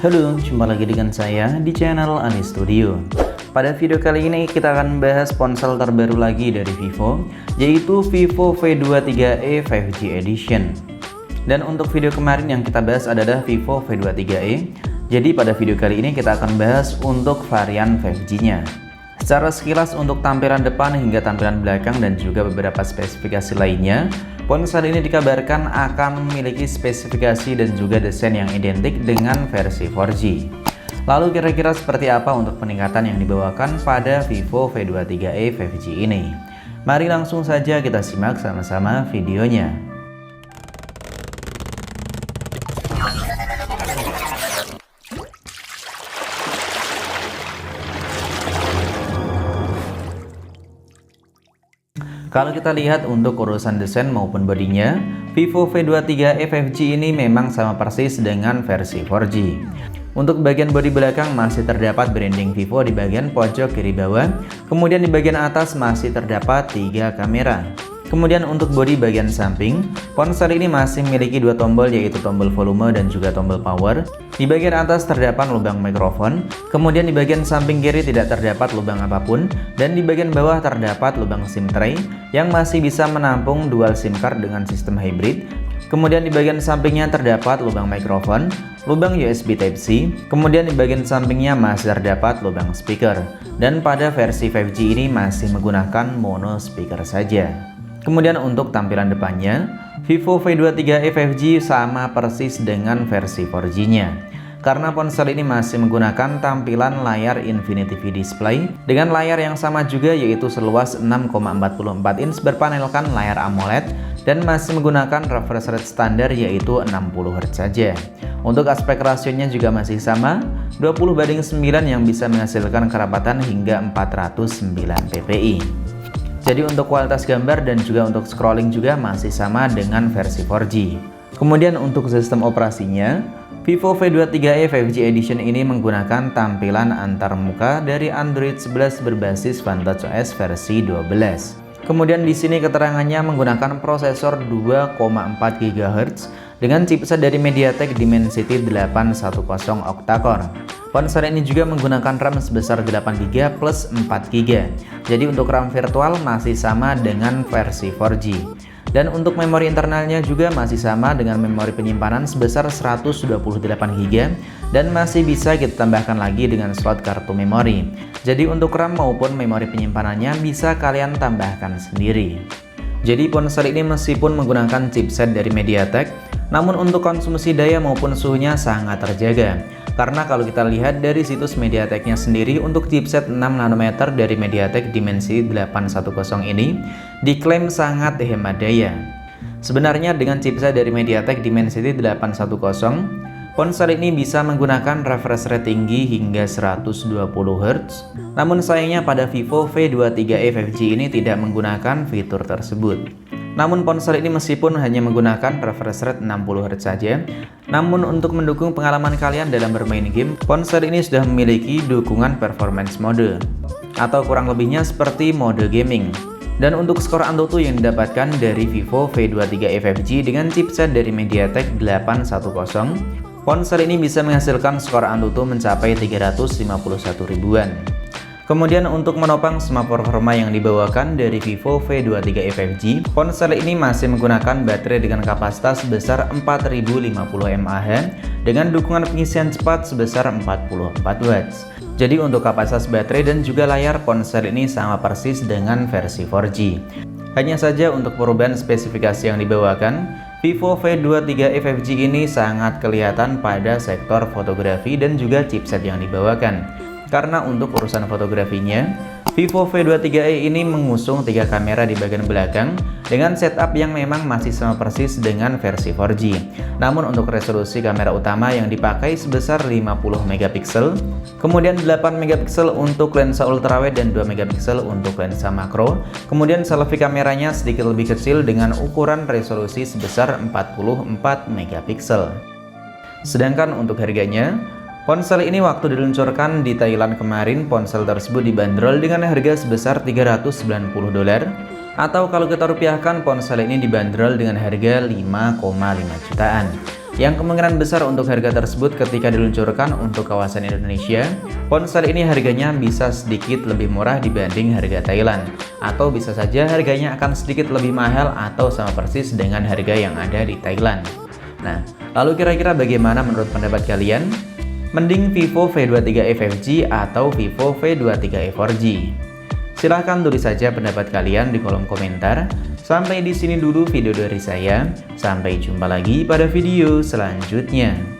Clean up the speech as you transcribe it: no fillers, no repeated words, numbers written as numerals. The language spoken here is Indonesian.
Halo, jumpa lagi dengan saya di channel Ani Studio. Pada video kali ini kita akan membahas ponsel terbaru lagi dari Vivo, yaitu Vivo V23e 5G Edition. Dan untuk video kemarin yang kita bahas adalah Vivo V23e. Jadi pada video kali ini kita akan bahas untuk varian 5G-nya. Secara sekilas untuk tampilan depan hingga tampilan belakang dan juga beberapa spesifikasi lainnya, ponsel ini dikabarkan akan memiliki spesifikasi dan juga desain yang identik dengan versi 4G. Lalu kira-kira seperti apa untuk peningkatan yang dibawakan pada Vivo V23e 5G ini? Mari langsung saja kita simak sama-sama videonya. Kalau kita lihat untuk urusan desain maupun bodinya, Vivo V23e 5G ini memang sama persis dengan versi 4G. Untuk bagian bodi belakang masih terdapat branding Vivo di bagian pojok kiri bawah, kemudian di bagian atas masih terdapat 3 kamera. Kemudian untuk bodi bagian samping, ponsel ini masih memiliki 2 tombol, yaitu tombol volume dan juga tombol power. Di bagian atas terdapat lubang mikrofon, kemudian di bagian samping kiri tidak terdapat lubang apapun, dan di bagian bawah terdapat lubang SIM tray yang masih bisa menampung dual SIM card dengan sistem hybrid. Kemudian di bagian sampingnya terdapat lubang mikrofon, lubang USB Type-C, kemudian di bagian sampingnya masih terdapat lubang speaker. Dan pada versi 5G ini masih menggunakan mono speaker saja. Kemudian untuk tampilan depannya, Vivo V23e 5G sama persis dengan versi 4G-nya. Karena ponsel ini masih menggunakan tampilan layar Infinity V Display dengan layar yang sama juga, yaitu seluas 6,44 inch berpanelkan layar AMOLED dan masih menggunakan refresh rate standar yaitu 60Hz saja. Untuk aspek rasionya juga masih sama, 20:9 yang bisa menghasilkan kerapatan hingga 409 ppi. Jadi untuk kualitas gambar dan juga untuk scrolling juga masih sama dengan versi 4G. Kemudian untuk sistem operasinya, Vivo V23e 5G Edition ini menggunakan tampilan antarmuka dari Android 11 berbasis Vantage OS versi 12. Kemudian di sini keterangannya menggunakan prosesor 2,4 GHz dengan chipset dari MediaTek Dimensity 810 octa-core. Ponsel ini juga menggunakan RAM sebesar 8GB plus 4GB. Jadi untuk RAM virtual masih sama dengan versi 4G. Dan untuk memori internalnya juga masih sama dengan memori penyimpanan sebesar 128GB dan masih bisa kita tambahkan lagi dengan slot kartu memori. Jadi untuk RAM maupun memori penyimpanannya bisa kalian tambahkan sendiri. Jadi ponsel ini meskipun menggunakan chipset dari MediaTek, namun untuk konsumsi daya maupun suhunya sangat terjaga. Karena kalau kita lihat dari situs MediaTek-nya sendiri, untuk chipset 6nm dari MediaTek Dimensity 810 ini diklaim sangat hemat daya. Sebenarnya dengan chipset dari MediaTek Dimensity 810, ponsel ini bisa menggunakan refresh rate tinggi hingga 120Hz. Namun sayangnya pada Vivo V23e 5G ini tidak menggunakan fitur tersebut. Namun ponsel ini meskipun hanya menggunakan refresh rate 60Hz saja, namun untuk mendukung pengalaman kalian dalam bermain game, ponsel ini sudah memiliki dukungan performance mode, atau kurang lebihnya seperti mode gaming. Dan untuk skor AnTuTu yang didapatkan dari Vivo V23e 5G dengan chipset dari MediaTek 810, ponsel ini bisa menghasilkan skor AnTuTu mencapai 351 ribuan. Kemudian untuk menopang semua performa yang dibawakan dari Vivo V23e 5G, ponsel ini masih menggunakan baterai dengan kapasitas sebesar 4050 mAh dengan dukungan pengisian cepat sebesar 44 Watts. Jadi untuk kapasitas baterai dan juga layar, ponsel ini sama persis dengan versi 4G. Hanya saja untuk perubahan spesifikasi yang dibawakan, Vivo V23e 5G ini sangat kelihatan pada sektor fotografi dan juga chipset yang dibawakan. Karena untuk urusan fotografinya, Vivo V23e ini mengusung 3 kamera di bagian belakang dengan setup yang memang masih sama persis dengan versi 4G. Namun untuk resolusi kamera utama yang dipakai sebesar 50MP, kemudian 8MP untuk lensa ultrawide dan 2MP untuk lensa makro. Kemudian selfie kameranya sedikit lebih kecil dengan ukuran resolusi sebesar 44MP. Sedangkan untuk harganya, ponsel ini waktu diluncurkan di Thailand kemarin, ponsel tersebut dibanderol dengan harga sebesar $390, atau kalau kita rupiahkan, ponsel ini dibanderol dengan harga 5,5 jutaan. Yang kemungkinan besar untuk harga tersebut ketika diluncurkan untuk kawasan Indonesia, ponsel ini harganya bisa sedikit lebih murah dibanding harga Thailand, atau bisa saja harganya akan sedikit lebih mahal atau sama persis dengan harga yang ada di Thailand. Nah, lalu kira-kira bagaimana menurut pendapat kalian? Mending Vivo V23 5G atau Vivo V23 4G? Silahkan tulis saja pendapat kalian di kolom komentar. Sampai di sini dulu video dari saya. Sampai jumpa lagi pada video selanjutnya.